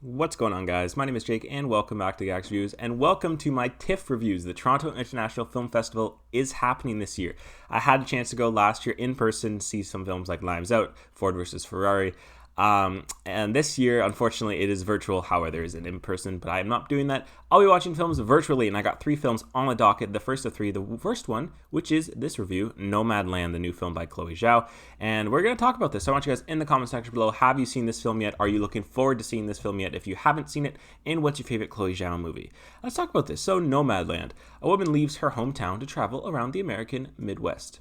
What's going on, guys? My name is Jake, and welcome back to Gax Reviews, and welcome to my TIFF reviews. The Toronto International Film Festival is happening this year. I had a chance to go last year in person, see some films like Limes Out, Ford versus Ferrari, and this year, unfortunately, it is virtual. However, there is an in-person, but I am not doing that. I'll be watching films virtually, and I got 3 films on the docket. The first of 3, the first one, which is this review, Nomadland, the new film by Chloé Zhao, and we're going to talk about this. So I want you guys in the comment section below, have you seen this film yet? Are you looking forward to seeing this film yet? If you haven't seen it, and what's your favorite Chloé Zhao movie? Let's talk about this. So Nomadland, a woman leaves her hometown to travel around the American Midwest.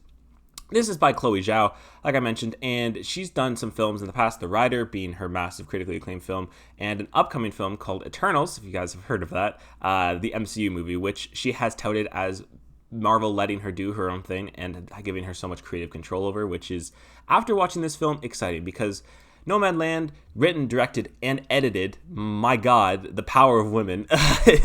This is by Chloé Zhao, like I mentioned, and she's done some films in the past, The Rider being her massive critically acclaimed film, and an upcoming film called Eternals, if you guys have heard of that, the MCU movie, which she has touted as Marvel letting her do her own thing and giving her so much creative control over, which is, after watching this film, exciting, because Nomadland, written, directed, and edited, my god, the power of women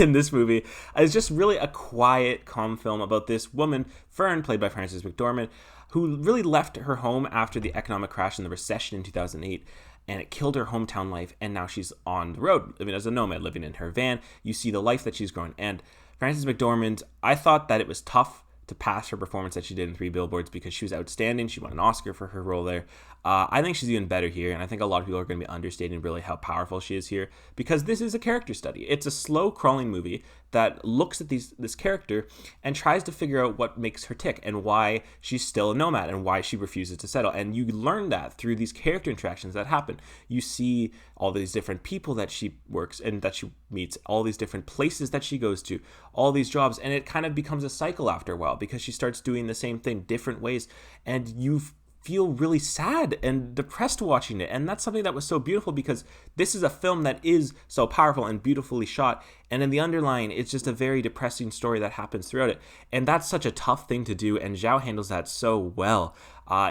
in this movie, is just really a quiet, calm film about this woman, Fern, played by Frances McDormand, who really left her home after the economic crash and the recession in 2008, and it killed her hometown life, and now she's on the road, living as a nomad, living in her van. You see the life that she's grown, and Frances McDormand, I thought that it was tough to pass her performance that she did in 3 Billboards because she was outstanding. She won an Oscar for her role there. I think she's even better here, and I think a lot of people are going to be understating really how powerful she is here, because this is a character study. It's a slow crawling movie that looks at this character and tries to figure out what makes her tick and why she's still a nomad and why she refuses to settle. And you learn that through these character interactions that happen. You see all these different people that she works and that she meets, all these different places that she goes to, all these jobs, and it kind of becomes a cycle after a while because she starts doing the same thing different ways, and you feel really sad and depressed watching it. And that's something that was so beautiful, because this is a film that is so powerful and beautifully shot, and in the underlying, it's just a very depressing story that happens throughout it, and that's such a tough thing to do, and Zhao handles that so well.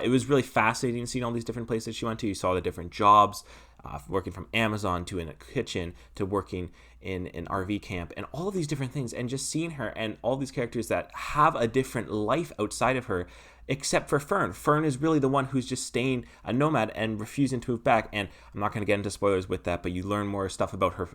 It was really fascinating seeing all these different places she went to. You saw the different jobs, working from Amazon to in a kitchen to working in an RV camp, and all of these different things, and just seeing her and all these characters that have a different life outside of her, except for Fern. Fern is really the one who's just staying a nomad and refusing to move back, and I'm not going to get into spoilers with that, but you learn more stuff about her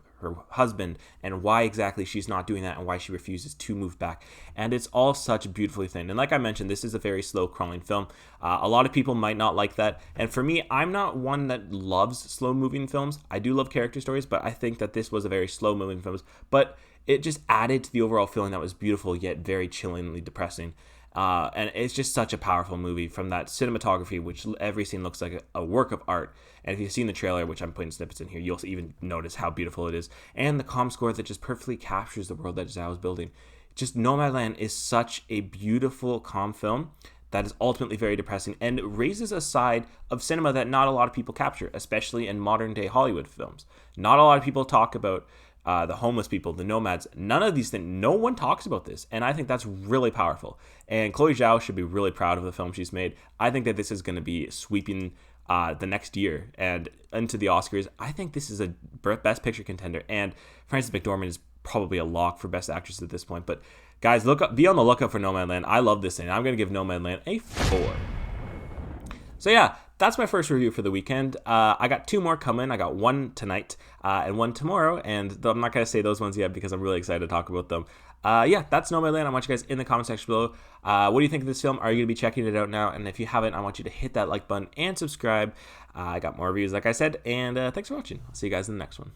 husband and why exactly she's not doing that and why she refuses to move back, and it's all such beautifully thin. And like I mentioned, this is a very slow crawling film. A lot of people might not like that, and for me, I'm not one that loves slow moving films. I do love character stories, but I think that this was a very slow moving film, but it just added to the overall feeling that was beautiful yet very chillingly depressing. And it's just such a powerful movie, from that cinematography, which every scene looks like a work of art. And if you've seen the trailer, which I'm putting snippets in here, you'll even notice how beautiful it is. And the calm score that just perfectly captures the world that Zhao is building. Just Nomadland is such a beautiful, calm film that is ultimately very depressing and raises a side of cinema that not a lot of people capture, especially in modern day Hollywood films. Not a lot of people talk about the homeless people, the nomads, none of these things. No one talks about this, and I think that's really powerful. And Chloé Zhao should be really proud of the film she's made. I think that this is going to be sweeping the next year and into the Oscars. I think this is a Best Picture contender, and Frances McDormand is probably a lock for Best Actress at this point. But guys, be on the lookout for Nomadland. I love this thing. I'm going to give Nomadland a 4. So yeah, that's my first review for the weekend. I got 2 more coming. I got one tonight and one tomorrow, and I'm not going to say those ones yet because I'm really excited to talk about them. Yeah, that's Nomadland. I want you guys in the comment section below. What do you think of this film? Are you going to be checking it out now? And if you haven't, I want you to hit that like button and subscribe. I got more reviews, like I said, and thanks for watching. I'll see you guys in the next one.